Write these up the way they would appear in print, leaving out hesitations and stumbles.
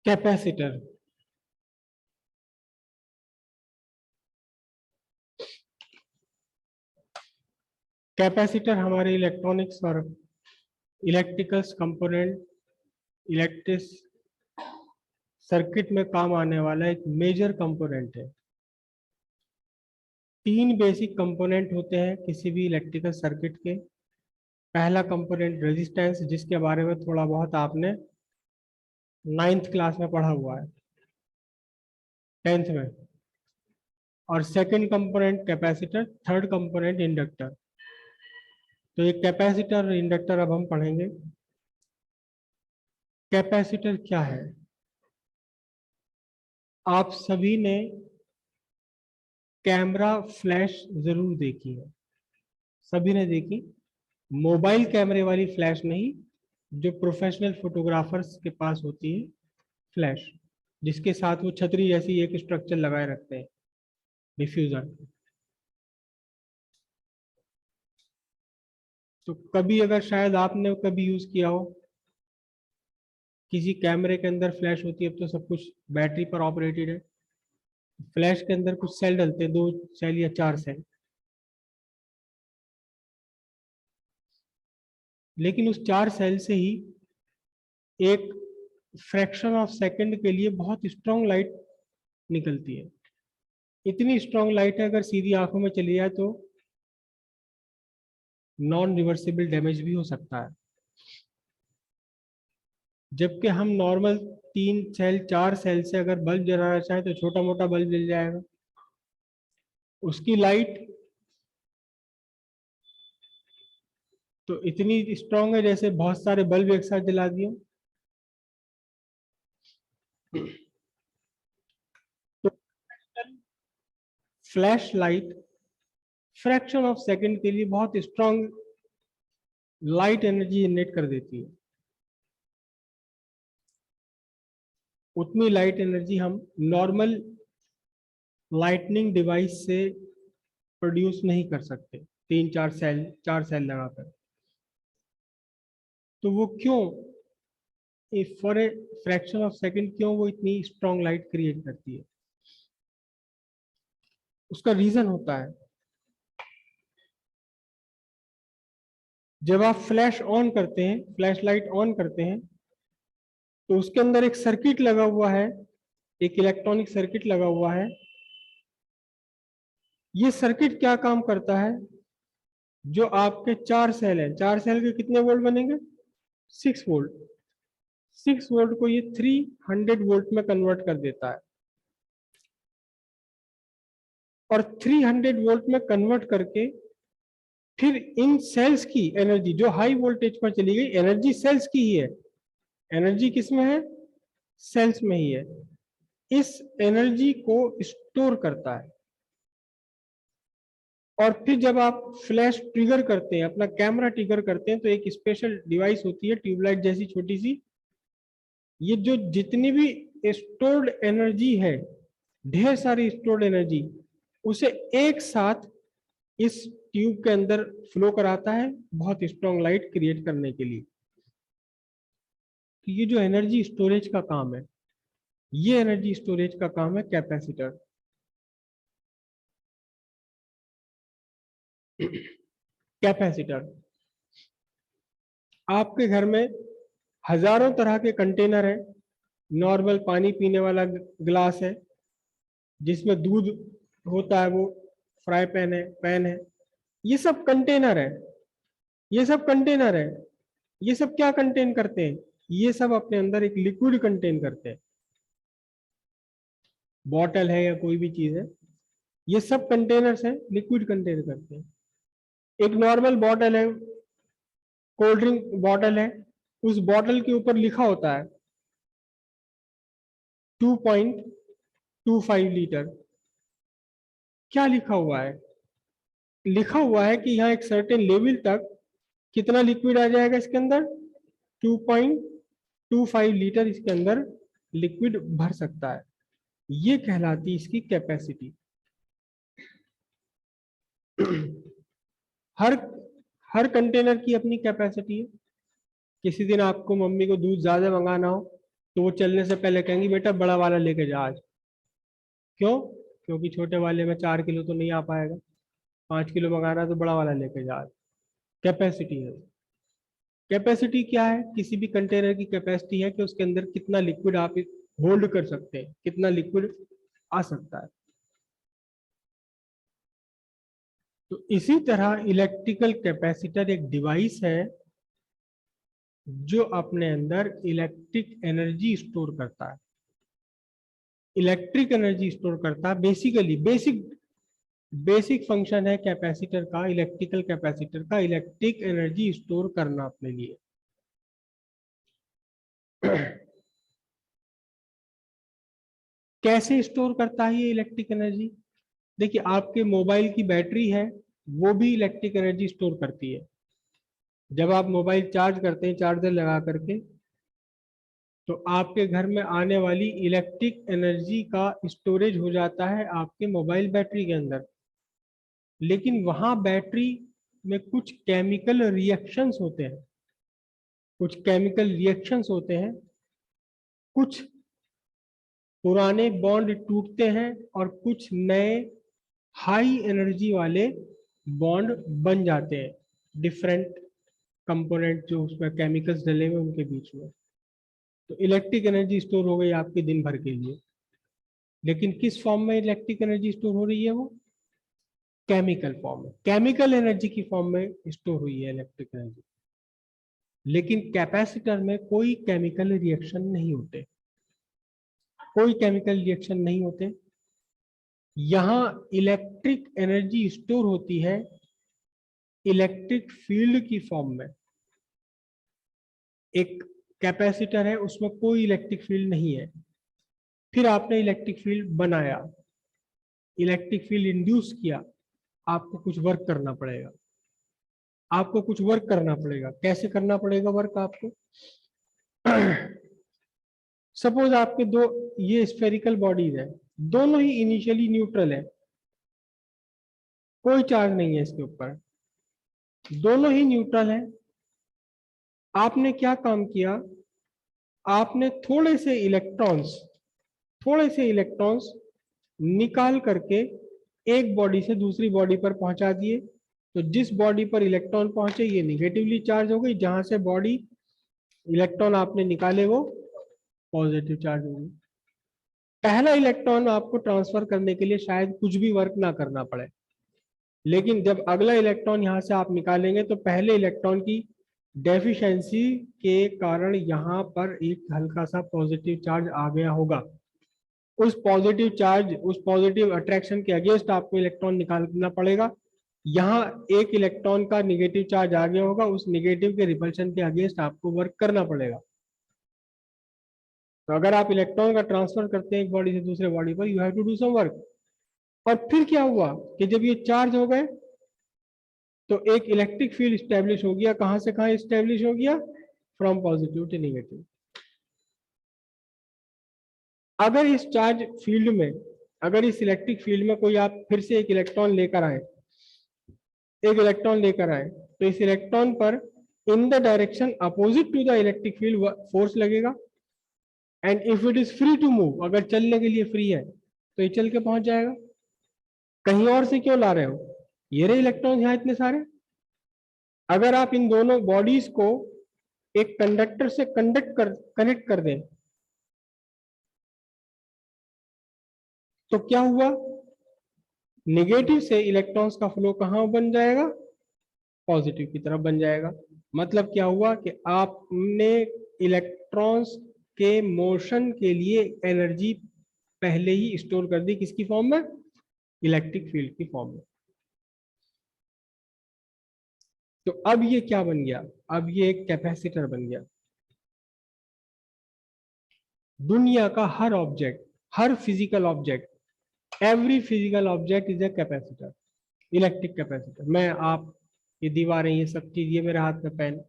Capacitor. Capacitor हमारे electronics और electricals component electric circuit में काम आने वाला एक मेजर कंपोनेंट है। तीन बेसिक कंपोनेंट होते हैं किसी भी इलेक्ट्रिकल सर्किट के। पहला कंपोनेंट रेजिस्टेंस, जिसके बारे में थोड़ा बहुत आपने 9th क्लास में पढ़ा हुआ है, 10th में। और second component capacitor, third component inductor. तो ये कैपेसिटर और इंडक्टर अब हम पढ़ेंगे। कैपेसिटर क्या है? आप सभी ने कैमरा फ्लैश जरूर देखी है, सभी ने देखी। मोबाइल कैमरे वाली फ्लैश नहीं, जो प्रोफेशनल फोटोग्राफर्स के पास होती है फ्लैश, जिसके साथ वो छतरी जैसी एक स्ट्रक्चर लगाए रखते हैं, डिफ्यूजर। तो कभी अगर शायद आपने कभी यूज किया हो, किसी कैमरे के अंदर फ्लैश होती है। अब तो सब कुछ बैटरी पर ऑपरेटेड है। फ्लैश के अंदर कुछ सेल डलते हैं, 2 सेल या 4 सेल। लेकिन उस 4 सेल से ही एक फ्रैक्शन ऑफ सेकंड के लिए बहुत स्ट्रॉन्ग लाइट निकलती है। इतनी स्ट्रॉन्ग लाइट है, अगर सीधी आंखों में चली जाए तो नॉन रिवर्सिबल डैमेज भी हो सकता है। जबकि हम नॉर्मल 3 सेल 4 सेल से अगर बल्ब जलाना चाहें तो छोटा मोटा बल्ब जल जाएगा। उसकी लाइट तो इतनी स्ट्रांग है जैसे बहुत सारे बल्ब एक साथ जला दिए। तो flash light fraction of second के लिए बहुत स्ट्रांग लाइट एनर्जी जनरेट कर देती है। उतनी लाइट एनर्जी हम नॉर्मल लाइटनिंग डिवाइस से प्रोड्यूस नहीं कर सकते, 3 4 सेल 4 सेल लगाकर। तो वो क्यों, for a fraction of second क्यों वो इतनी स्ट्रांग लाइट क्रिएट करती है? उसका रीजन होता है, जब आप फ्लैश ऑन करते हैं, फ्लैश लाइट ऑन करते हैं, तो उसके अंदर एक सर्किट लगा हुआ है, एक इलेक्ट्रॉनिक सर्किट लगा हुआ है। ये सर्किट क्या काम करता है? जो आपके 4 सेल हैं, 4 सेल के कितने वोल्ट बनेंगे? 6 वोल्ट। 6 वोल्ट को ये 300 वोल्ट में कन्वर्ट कर देता है। और 300 वोल्ट में कन्वर्ट करके फिर इन सेल्स की एनर्जी, जो हाई वोल्टेज पर चली गई, एनर्जी सेल्स की ही है। एनर्जी किसमें है? सेल्स में ही है। इस एनर्जी को स्टोर करता है। और फिर जब आप फ्लैश ट्रिगर करते हैं, अपना कैमरा ट्रिगर करते हैं, तो एक स्पेशल डिवाइस होती है ट्यूबलाइट जैसी छोटी सी। ये जो जितनी भी स्टोर्ड एनर्जी है, ढेर सारी स्टोर्ड एनर्जी, उसे एक साथ इस ट्यूब के अंदर फ्लो कराता है, बहुत स्ट्रॉन्ग लाइट क्रिएट करने के लिए। तो ये जो एनर्जी स्टोरेज का काम है, ये एनर्जी स्टोरेज का काम है कैपेसिटर। कैपेसिटर, आपके घर में हजारों तरह के कंटेनर हैं। नॉर्मल पानी पीने वाला ग्लास है, जिसमें दूध होता है, वो फ्राई पैन है। ये सब कंटेनर है, ये सब कंटेनर है। ये सब क्या कंटेन करते हैं? ये सब अपने अंदर एक लिक्विड कंटेन करते हैं। बॉटल है या कोई भी चीज है, ये सब कंटेनर्स हैं, लिक्विड कंटेन करते हैं। एक नॉर्मल बॉटल है, कोल्ड ड्रिंक बॉटल है, उस बॉटल के ऊपर लिखा होता है 2.25 लीटर। क्या लिखा हुआ है? लिखा हुआ है कि यहाँ एक सर्टेन लेवल तक कितना लिक्विड आ जाएगा इसके अंदर? 2.25 लीटर इसके अंदर लिक्विड भर सकता है। ये कहलाती है इसकी कैपेसिटी। हर हर कंटेनर की अपनी कैपेसिटी है। किसी दिन आपको मम्मी को दूध ज्यादा मंगाना हो, तो वो चलने से पहले कहेंगी बेटा बड़ा वाला लेके जा आज। क्यों? क्योंकि छोटे वाले में 4 किलो तो नहीं आ पाएगा, 5 किलो मंगा रहा है तो बड़ा वाला लेके जा आज। कैपेसिटी है। कैपेसिटी क्या है? किसी भी कंटेनर की कैपेसिटी है कि उसके अंदर कितना लिक्विड आप होल्ड कर सकते हैं, कितना लिक्विड आ सकता है। तो इसी तरह इलेक्ट्रिकल कैपेसिटर एक डिवाइस है जो अपने अंदर इलेक्ट्रिक एनर्जी स्टोर करता है। इलेक्ट्रिक एनर्जी स्टोर करता है। बेसिकली बेसिक फंक्शन है कैपेसिटर का, इलेक्ट्रिकल कैपेसिटर का, इलेक्ट्रिक एनर्जी स्टोर करना अपने लिए। कैसे स्टोर करता है ये इलेक्ट्रिक एनर्जी? देखिए, आपके मोबाइल की बैटरी है, वो भी इलेक्ट्रिक एनर्जी स्टोर करती है। जब आप मोबाइल चार्ज करते हैं चार्जर लगा करके, तो आपके घर में आने वाली इलेक्ट्रिक एनर्जी का स्टोरेज हो जाता है आपके मोबाइल बैटरी के अंदर। लेकिन वहां बैटरी में कुछ केमिकल रिएक्शंस होते हैं, कुछ केमिकल रिएक्शंस होते हैं, कुछ पुराने बॉन्ड टूटते हैं और कुछ नए हाई एनर्जी वाले बॉन्ड बन जाते हैं, डिफरेंट कंपोनेंट जो उसमें केमिकल्स डले हुए उनके बीच में। तो इलेक्ट्रिक एनर्जी स्टोर हो गई आपके दिन भर के लिए। लेकिन किस फॉर्म में इलेक्ट्रिक एनर्जी स्टोर हो रही है? वो केमिकल फॉर्म में, केमिकल एनर्जी की फॉर्म में स्टोर हुई है इलेक्ट्रिक एनर्जी। लेकिन कैपेसिटर में कोई केमिकल रिएक्शन नहीं होते, कोई केमिकल रिएक्शन नहीं होते। यहां इलेक्ट्रिक एनर्जी स्टोर होती है इलेक्ट्रिक फील्ड की फॉर्म में। एक कैपेसिटर है, उसमें कोई इलेक्ट्रिक फील्ड नहीं है, फिर आपने इलेक्ट्रिक फील्ड बनाया, इलेक्ट्रिक फील्ड इंड्यूस किया, आपको कुछ वर्क करना पड़ेगा, आपको कुछ वर्क करना पड़ेगा। कैसे करना पड़ेगा वर्क आपको? सपोज आपके दो ये स्फेरिकल बॉडीज है, दोनों ही इनिशियली न्यूट्रल है, कोई चार्ज नहीं है इसके ऊपर, दोनों ही न्यूट्रल है। आपने क्या काम किया? आपने थोड़े से इलेक्ट्रॉन्स निकाल करके एक बॉडी से दूसरी बॉडी पर पहुंचा दिए। तो जिस बॉडी पर इलेक्ट्रॉन पहुंचे ये निगेटिवली चार्ज हो गई, जहां से बॉडी इलेक्ट्रॉन आपने निकाले वो पॉजिटिव चार्ज हो गई। पहला इलेक्ट्रॉन आपको ट्रांसफर करने के लिए शायद कुछ भी वर्क ना करना पड़े, लेकिन जब अगला इलेक्ट्रॉन यहां से आप निकालेंगे तो पहले इलेक्ट्रॉन की डेफिशिएंसी के कारण यहां पर एक हल्का सा पॉजिटिव चार्ज आ गया होगा। उस पॉजिटिव चार्ज, उस पॉजिटिव अट्रैक्शन के अगेंस्ट आपको इलेक्ट्रॉन निकालना पड़ेगा। यहाँ एक इलेक्ट्रॉन का निगेटिव चार्ज आ गया होगा, उस निगेटिव के रिपल्शन के अगेंस्ट आपको वर्क करना पड़ेगा। तो अगर आप इलेक्ट्रॉन का ट्रांसफर करते हैं एक बॉडी से दूसरे बॉडी पर, you have to do some work. और फिर क्या हुआ कि जब ये चार्ज हो गए तो एक इलेक्ट्रिक फील्ड स्टैब्लिश हो गया। कहां से कहां स्टैब्लिश हो गया? From positive to negative. अगर इस चार्ज फील्ड में, अगर इस इलेक्ट्रिक फील्ड में कोई आप फिर से एक इलेक्ट्रॉन लेकर आए, एक इलेक्ट्रॉन लेकर आए, तो इस इलेक्ट्रॉन पर in the direction opposite to the electric field force लगेगा। And if it is free to move, अगर चलने के लिए फ्री है तो ये चल के पहुंच जाएगा। कहीं और से क्यों ला रहे हो? ये रहे इलेक्ट्रॉन यहां इतने सारे। अगर आप इन दोनों बॉडीज को एक कंडक्टर से कनेक्ट कर दें तो क्या हुआ? नेगेटिव से इलेक्ट्रॉन्स का फ्लो कहां बन जाएगा? पॉजिटिव की तरफ बन जाएगा। मतलब क्या हुआ कि आपने इलेक्ट्रॉन्स के मोशन के लिए एनर्जी पहले ही स्टोर कर दी। किसकी फॉर्म में? इलेक्ट्रिक फील्ड की फॉर्म में। तो अब ये क्या बन गया? अब ये एक कैपेसिटर बन गया। दुनिया का हर ऑब्जेक्ट, हर physical object, every physical object is a capacitor, electric capacitor. मैं, आप, ये दीवारें, ये सब चीज, ये मेरे हाथ में पेन,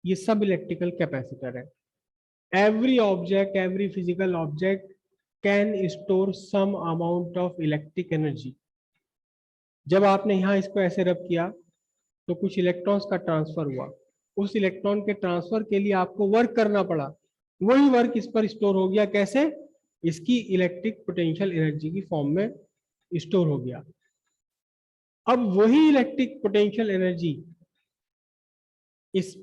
ये सब इलेक्ट्रिकल कैपेसिटर है। Every object, every physical object can store some amount of electric energy. जब आपने यहाँ इसको ऐसे रब किया तो कुछ इलेक्ट्रॉन्स का ट्रांसफर हुआ। उस इलेक्ट्रॉन के ट्रांसफर के लिए आपको वर्क करना पड़ा। वही वर्क इस पर स्टोर हो गया। कैसे? इसकी इलेक्ट्रिक पोटेंशियल एनर्जी की फॉर्म में स्टोर हो गया। अब वही इलेक्ट्रिक पोटेंशियल एनर्जी, इस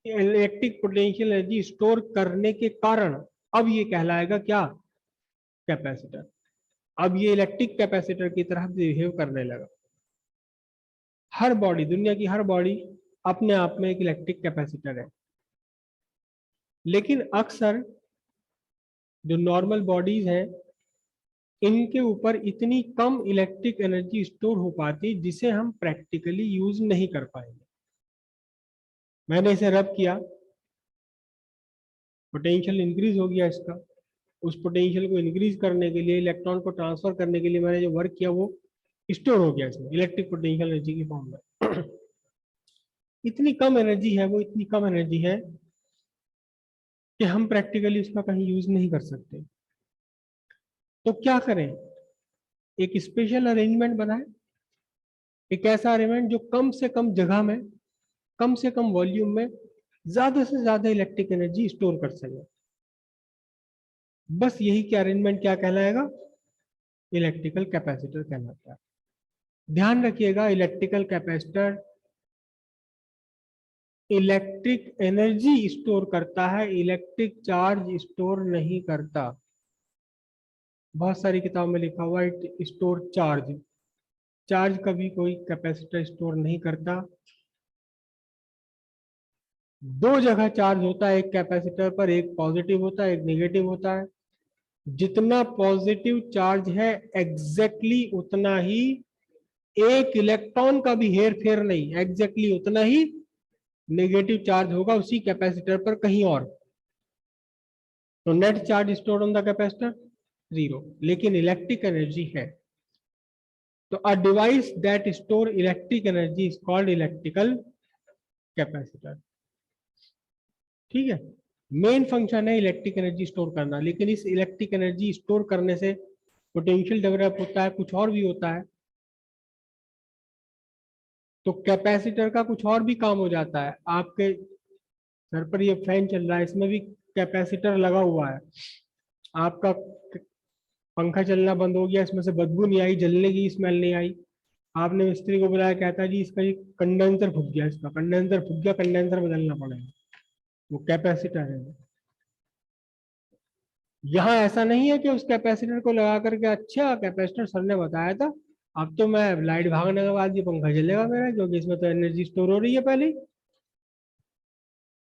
इलेक्ट्रिक पोटेंशियल एनर्जी स्टोर करने के कारण अब ये कहलाएगा क्या? कैपेसिटर। अब ये इलेक्ट्रिक कैपेसिटर की तरह बिहेव करने लगा। हर बॉडी, दुनिया की हर बॉडी अपने आप में एक इलेक्ट्रिक कैपेसिटर है, लेकिन अक्सर जो नॉर्मल बॉडीज हैं इनके ऊपर इतनी कम इलेक्ट्रिक एनर्जी स्टोर हो पाती जिसे हम प्रैक्टिकली यूज नहीं कर पाएंगे। मैंने इसे रब किया, पोटेंशियल इंक्रीज हो गया इसका। उस पोटेंशियल को इंक्रीज करने के लिए, इलेक्ट्रॉन को ट्रांसफर करने के लिए मैंने जो वर्क किया वो स्टोर हो गया इसमें इलेक्ट्रिक पोटेंशियल एनर्जी की फॉर्म में। इतनी कम एनर्जी है वो, इतनी कम एनर्जी है कि हम प्रैक्टिकली उसका कहीं यूज नहीं कर सकते। तो क्या करें? एक स्पेशल अरेंजमेंट बनाए, एक ऐसा अरेंजमेंट जो कम से कम जगह में, कम से कम वॉल्यूम में ज्यादा से ज्यादा इलेक्ट्रिक एनर्जी स्टोर कर सके। बस यही क्या अरेंजमेंट क्या कहलाएगा? इलेक्ट्रिकल कैपेसिटर कहलाता है। ध्यान रखिएगा, electrical capacitor electric energy store करता है, इलेक्ट्रिक चार्ज स्टोर नहीं करता। बहुत सारी किताबों में लिखा हुआ है स्टोर चार्ज। चार्ज कभी कोई कैपेसिटर स्टोर नहीं करता। दो जगह चार्ज होता है एक कैपेसिटर पर, एक पॉजिटिव होता है, एक नेगेटिव होता है। जितना पॉजिटिव चार्ज है एग्जैक्टली उतना ही, एक इलेक्ट्रॉन का भी हेर फेर नहीं, एग्जैक्टली उतना ही नेगेटिव चार्ज होगा उसी कैपेसिटर पर कहीं और। तो net charge store on the capacitor 0, लेकिन इलेक्ट्रिक एनर्जी है। तो a device that store electric energy is called electrical capacitor. ठीक है, मेन फंक्शन है इलेक्ट्रिक एनर्जी स्टोर करना, लेकिन इस इलेक्ट्रिक एनर्जी स्टोर करने से पोटेंशियल डेवलप होता है, कुछ और भी होता है। तो कैपेसिटर का कुछ और भी काम हो जाता है। आपके घर पर ये फैन चल रहा है, इसमें भी कैपेसिटर लगा हुआ है। आपका पंखा चलना बंद हो गया, इसमें से बदबू नहीं आई, जलने की स्मेल नहीं आई। आपने मिस्त्री को बुलाया, कहता जी इसका ये कंडेंसर फूक गया, इसका कंडेंसर फूक गया, कंडेंसर बदलना पड़ेगा। वो कैपेसिटर है। यहाँ ऐसा नहीं है कि उस कैपेसिटर को लगा करके अच्छा कैपेसिटर सर ने बताया था, अब तो मैं लाइट भागने के बाद ये पंखा चलेगा मेरा, क्योंकि इसमें तो एनर्जी स्टोर हो रही है पहले ही।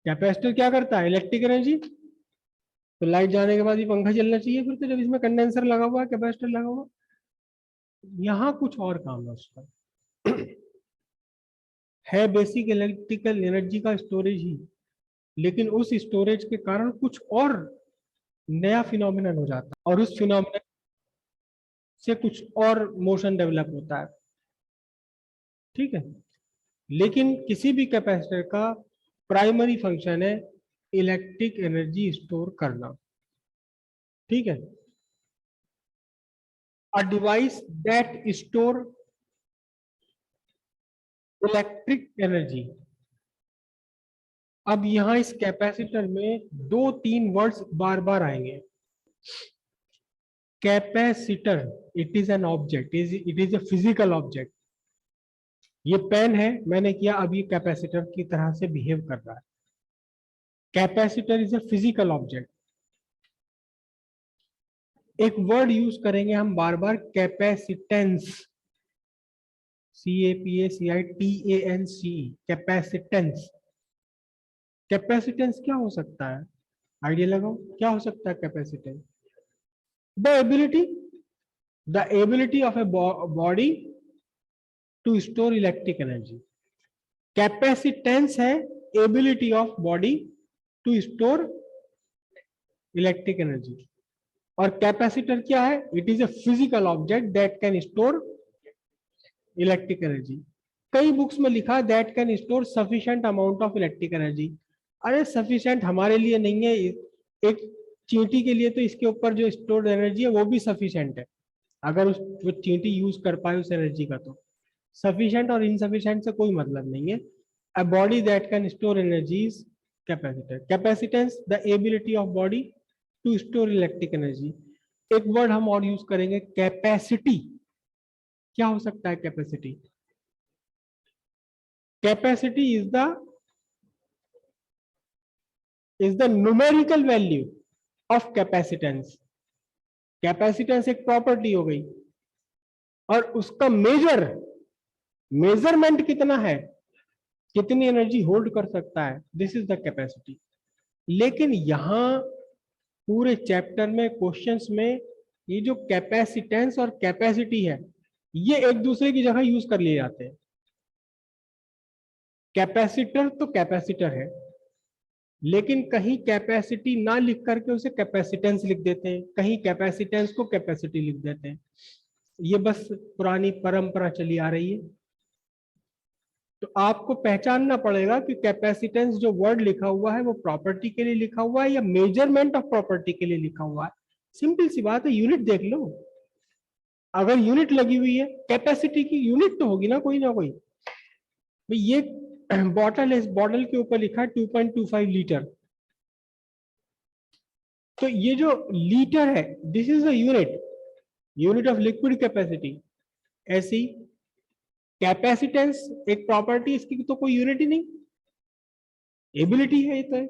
कैपेसिटर क्या करता है? Electric energy. तो लाइट जाने के बाद ये पंखा चलना चाहिए फिर तो, जब इसमें कंडेंसर लगा हुआ है, कैपेसिटर लगा हुआ। यहाँ कुछ और काम है उसका। है बेसिक इलेक्ट्रिकल एनर्जी का स्टोरेज ही, लेकिन उस स्टोरेज के कारण कुछ और नया फिनोमिनन हो जाता है, और उस फिनोमिनन से कुछ और मोशन डेवलप होता है। ठीक है, लेकिन किसी भी कैपेसिटर का प्राइमरी फंक्शन है इलेक्ट्रिक एनर्जी स्टोर करना। ठीक है, a device that store electric energy. अब यहां इस कैपेसिटर में दो तीन वर्ड्स बार बार आएंगे। Capacitor, it is an object, it is a physical object. ये पेन है, मैंने किया, अब ये कैपेसिटर की तरह से बिहेव कर रहा है। Capacitor is a physical object. एक वर्ड यूज करेंगे हम बार बार, कैपेसिटेंस, CAPACITANCE, कैपेसिटेंस। कैपेसिटेंस क्या हो सकता है? आइडिया लगाओ, क्या हो सकता है capacitance? The ability, the ability of a body to store electric energy. Capacitance है ability of body to store electric energy. और कैपेसिटर क्या है? It is a physical object that can store electric energy. कई books में लिखा है that can store sufficient amount of electric energy. अरे sufficient हमारे लिए नहीं है, एक चींटी के लिए तो इसके ऊपर जो स्टोर्ड एनर्जी है वो भी सफिशिएंट है, अगर उस वो चींटी यूज कर पाए उस एनर्जी का। तो सफिशिएंट और इनसफिशिएंट से कोई मतलब नहीं है। A body that can store energies capacitor. Capacitance the ability of body to store electric energy. एक वर्ड हम और यूज करेंगे, कैपेसिटी. क्या हो सकता है capacity? Capacity is the numerical value of capacitance. Capacitance एक प्रॉपर्टी हो गई और उसका मेजरमेंट कितना है, कितनी एनर्जी होल्ड कर सकता है, दिस इज द कैपेसिटी. लेकिन यहां पूरे चैप्टर में क्वेश्चंस में ये जो कैपेसिटेंस और कैपेसिटी है ये एक दूसरे की जगह यूज कर लिए जाते हैं. कैपेसिटर तो कैपेसिटर है, लेकिन कहीं कैपेसिटी ना लिख करके उसे कैपेसिटेंस लिख देते हैं, कहीं कैपेसिटेंस को कैपेसिटी लिख देते हैं. ये बस पुरानी परंपरा चली आ रही है. तो आपको पहचानना पड़ेगा कि कैपेसिटेंस जो वर्ड लिखा हुआ है वो प्रॉपर्टी के लिए लिखा हुआ है या मेजरमेंट ऑफ प्रॉपर्टी के लिए लिखा हुआ है. सिंपल सी बात है, यूनिट देख लो. अगर यूनिट लगी हुई है कैपेसिटी की यूनिट तो होगी ना कोई. भाई ये बॉटल है, इस बॉटल के ऊपर लिखा है 2.25 लीटर. तो ये जो लीटर है this is a unit of liquid capacity. ऐसी कैपेसिटेंस एक प्रॉपर्टी, इसकी तो कोई यूनिट ही नहीं, एबिलिटी है ये तो है.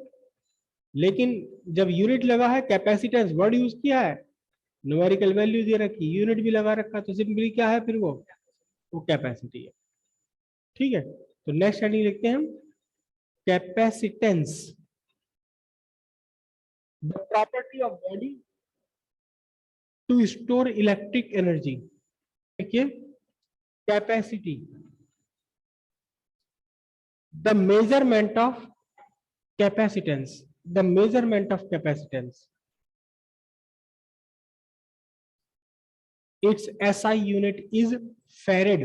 लेकिन जब यूनिट लगा है, कैपेसिटेंस वर्ड यूज किया है, न्यूमेरिकल वैल्यू दे रखी, यूनिट भी लगा रखा, तो सिंपली क्या है फिर वो कैपेसिटी है. ठीक है, तो नेक्स्ट हेडिंग लिखते हैं हम capacitance, the property of body to store electric energy. देखिए capacity, the measurement of capacitance, the measurement of capacitance, its SI unit is farad.